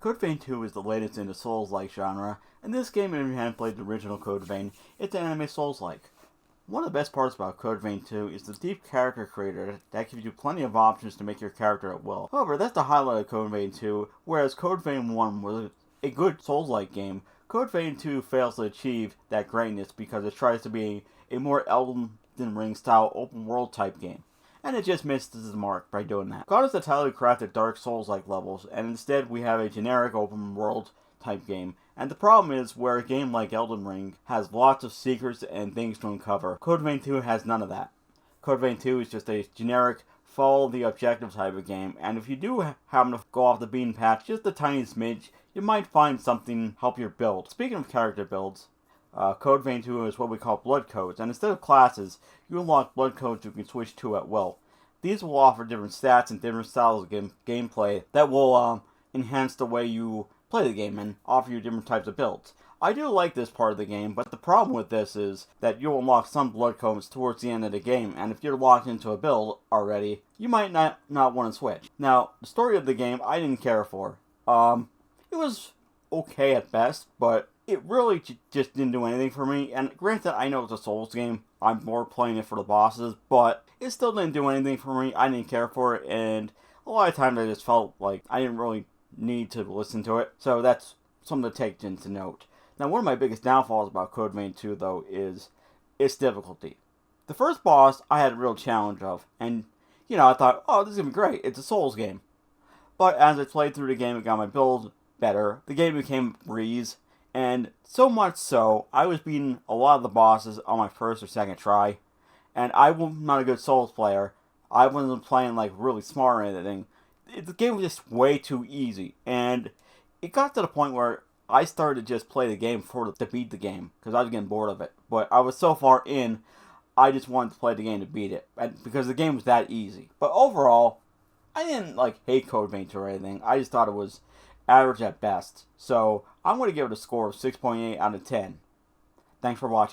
Code Vein 2 is the latest in the Souls-like genre, and this game, if you haven't played the original Code Vein, it's an anime Souls-like. One of the best parts about Code Vein 2 is the deep character creator that gives you plenty of options to make your character at will. However, that's the highlight of Code Vein 2, whereas Code Vein 1 was a good Souls-like game. Code Vein 2 fails to achieve that greatness because it tries to be a more Elden Ring style open world type game. And it just misses the mark by doing that. God is entirely crafted Dark Souls-like levels, and instead we have a generic open world type game. And the problem is, where a game like Elden Ring has lots of secrets and things to uncover, Code Vein 2 has none of that. Code Vein 2 is just a generic follow the objective type of game, and if you do happen to go off the beaten path just a tiny smidge, you might find something help your build. Speaking of character builds, Code Vein 2 is what we call blood codes, and instead of classes, you unlock blood codes you can switch to at will. These will offer different stats and different styles of gameplay that will enhance the way you play the game and offer you different types of builds. I do like this part of the game, but the problem with this is that you'll unlock some blood codes towards the end of the game, and if you're locked into a build already, you might not want to switch. Now, the story of the game, I didn't care for. It was okay at best, but it really just didn't do anything for me. And granted, I know it's a Souls game. I'm more playing it for the bosses, but it still didn't do anything for me. I didn't care for it, and a lot of times I just felt like I didn't really need to listen to it. So that's something to take into note. Now, one of my biggest downfalls about Code Vein 2, though, is its difficulty. The first boss I had a real challenge of, and, I thought, oh, this is going to be great. It's a Souls game. But as I played through the game and got my build better, the game became a breeze. And so much so, I was beating a lot of the bosses on my first or second try. And I'm not a good Souls player. I wasn't playing like really smart or anything. The game was just way too easy. And it got to the point where I started to just play the game to beat the game. Because I was getting bored of it. But I was so far in, I just wanted to play the game to beat it. Because the game was that easy. But overall, I didn't hate Code Vein 2 or anything. I just thought it was average at best. So I'm going to give it a score of 6.8 out of 10. Thanks for watching.